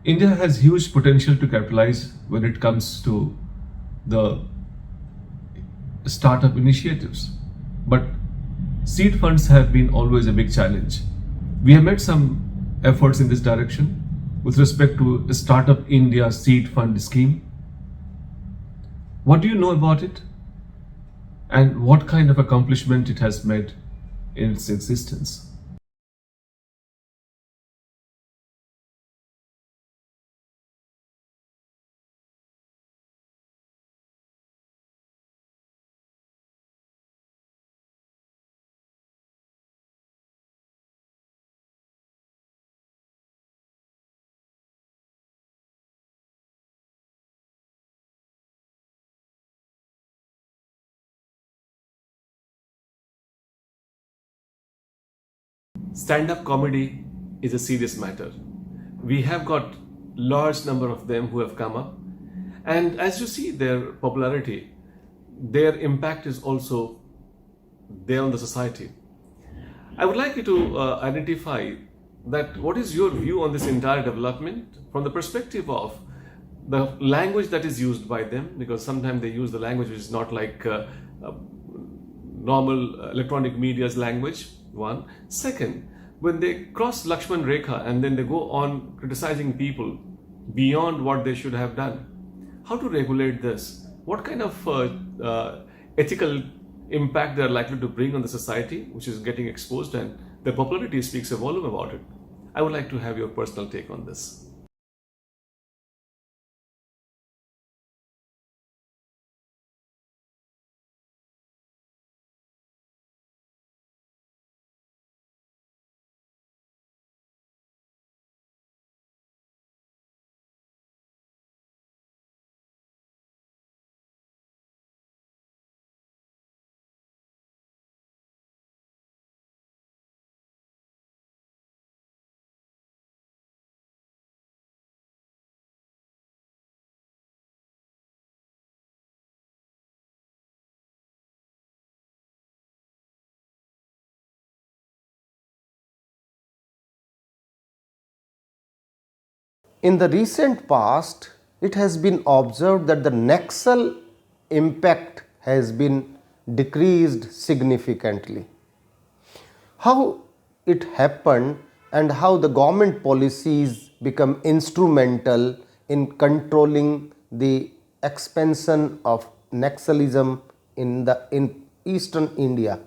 India has huge potential to capitalize when it comes to the startup initiatives. But seed funds have been always a big challenge. We have made some efforts in this direction with respect to a Startup India seed fund scheme. What do you know about it? And what kind of accomplishment it has made in its existence? Stand-up comedy is a serious matter. We have got large number of them who have come up, and as you see their popularity, their impact is also there on the society. I would like you to identify that what is your view on this entire development from the perspective of the language that is used by them, because sometimes they use the language which is not like normal electronic media's language. One. Second, when they cross Lakshman Rekha and then they go on criticizing people beyond what they should have done, how to regulate this? What kind of ethical impact they are likely to bring on the society, which is getting exposed, and their popularity speaks a volume about it. I would like to have your personal take on this. In the recent past, it has been observed that the Naxal impact has been decreased significantly. How it happened and how the government policies become instrumental in controlling the expansion of Naxalism in eastern India.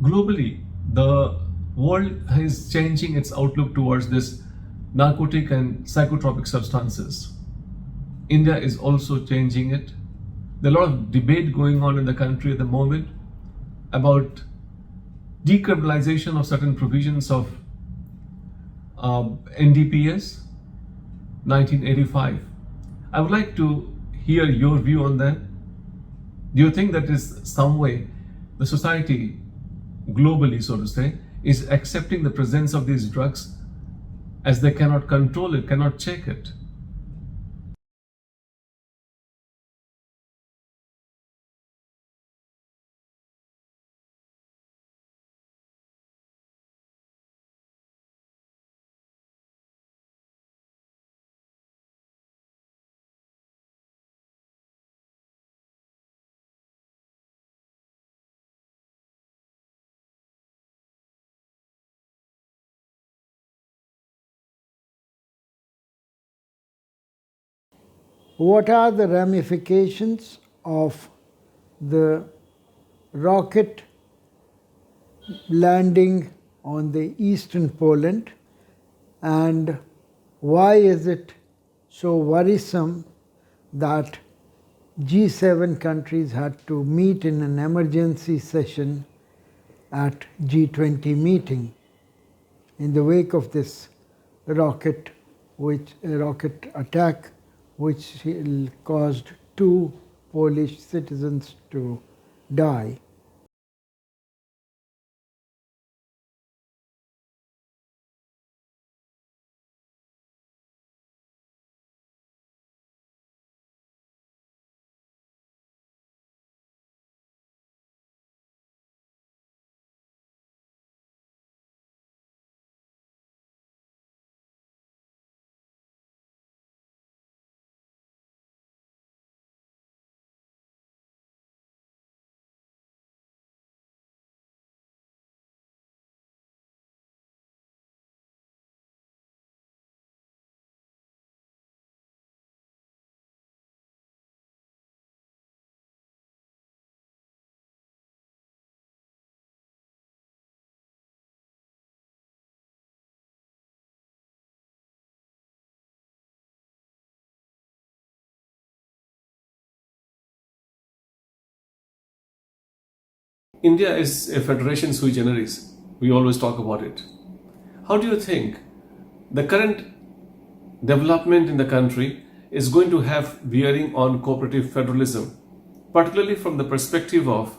Globally, the world is changing its outlook towards this narcotic and psychotropic substances. India is also changing it. There's a lot of debate going on in the country at the moment about decriminalization of certain provisions of NDPS 1985. I would like to hear your view on that. Do you think that is some way the society globally, so to say, is accepting the presence of these drugs as they cannot control it, cannot check it? What are the ramifications of the rocket landing on the eastern Poland, and why is it so worrisome that G7 countries had to meet in an emergency session at G20 meeting in the wake of this rocket attack, which caused 2 Polish citizens to die. India is a federation sui generis. We always talk about it. How do you think the current development in the country is going to have bearing on cooperative federalism, particularly from the perspective of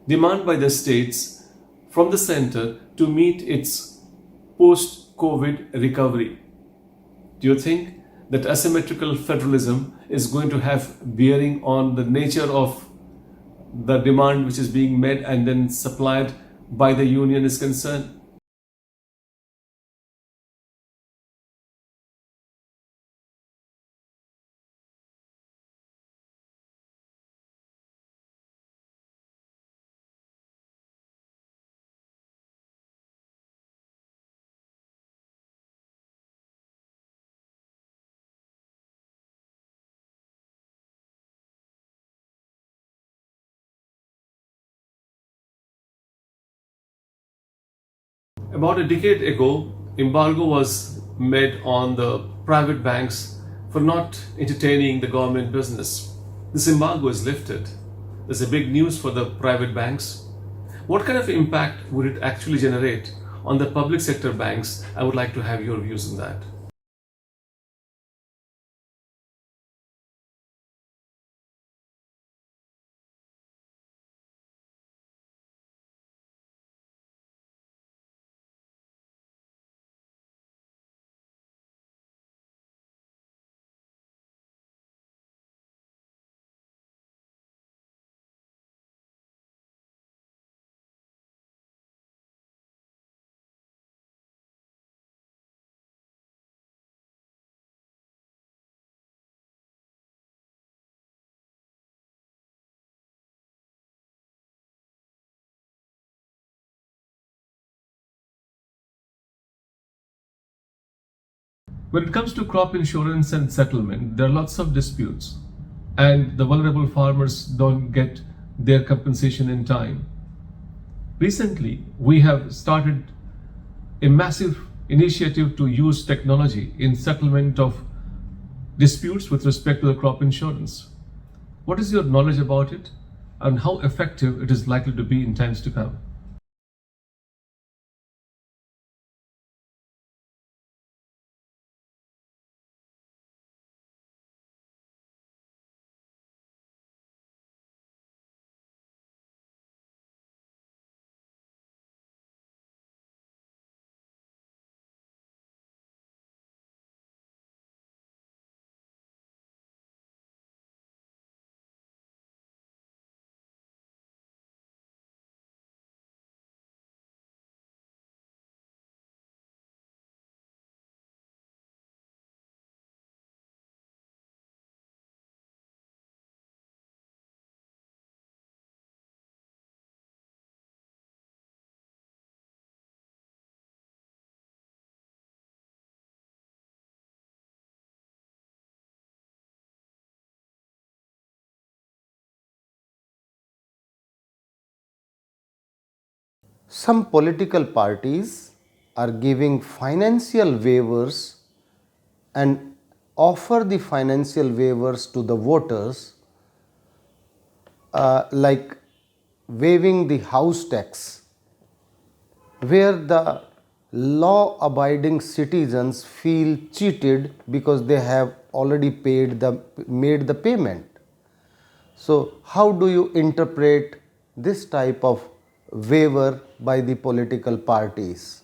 demand by the states from the center to meet its post-COVID recovery? Do you think that asymmetrical federalism is going to have bearing on the nature of the demand which is being met and then supplied by the union is concerned? About a decade ago, embargo was made on the private banks for not entertaining the government business. This embargo is lifted. There's a big news for the private banks. What kind of impact would it actually generate on the public sector banks? I would like to have your views on that. When it comes to crop insurance and settlement, there are lots of disputes, and the vulnerable farmers don't get their compensation in time. Recently, we have started a massive initiative to use technology in settlement of disputes with respect to the crop insurance. What is your knowledge about it, and how effective it is likely to be in times to come? some political parties are giving financial waivers and offer the financial waivers to the voters, like waiving the house tax, where the law abiding citizens feel cheated because they have already made the payment. So how do you interpret this type of waiver by the political parties?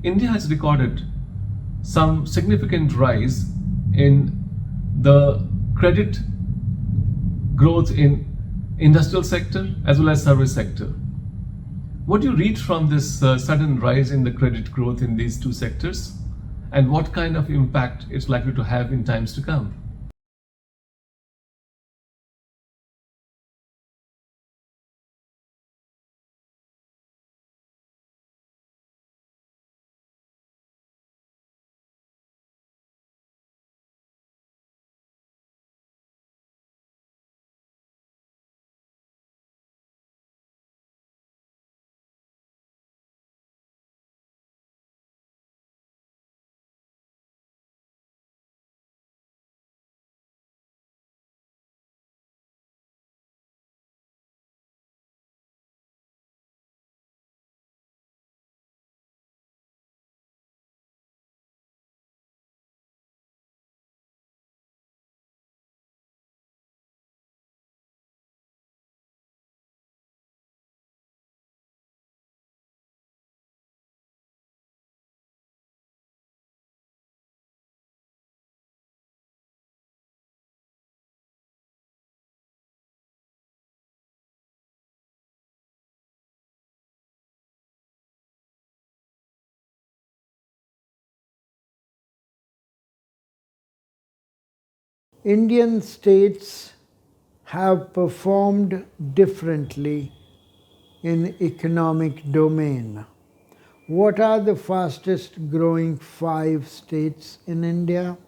India has recorded some significant rise in the credit growth in industrial sector as well as service sector. What do you read from this sudden rise in the credit growth in these two sectors, and what kind of impact it's likely to have in times to come? Indian states have performed differently in economic domain. What are the fastest growing 5 states in India?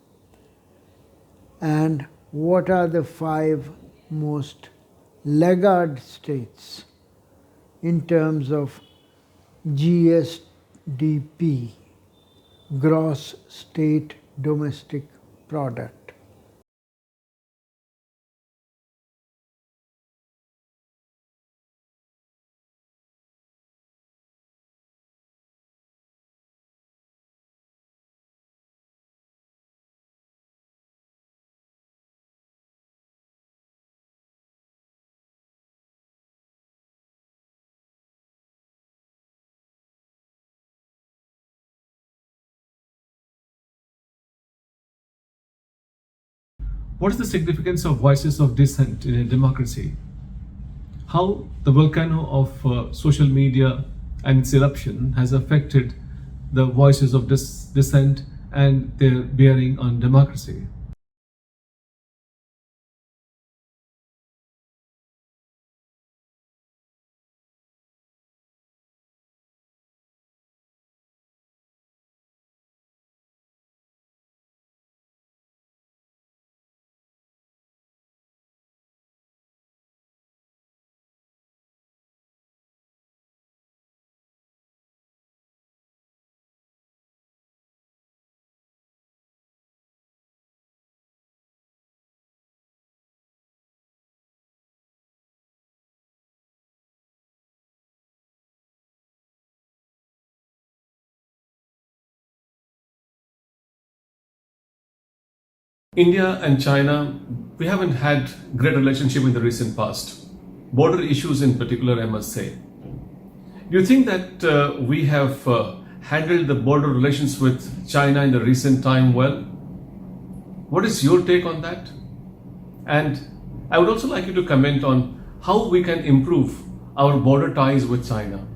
And what are the 5 most laggard states in terms of GSDP, gross state domestic product? What is the significance of voices of dissent in a democracy? How the volcano of social media and its eruption has affected the voices of dissent and their bearing on democracy? India and China, we haven't had great relationship in the recent past. Border issues in particular, I must say. Do you think that we have handled the border relations with China in the recent time well? What is your take on that? And I would also like you to comment on how we can improve our border ties with China.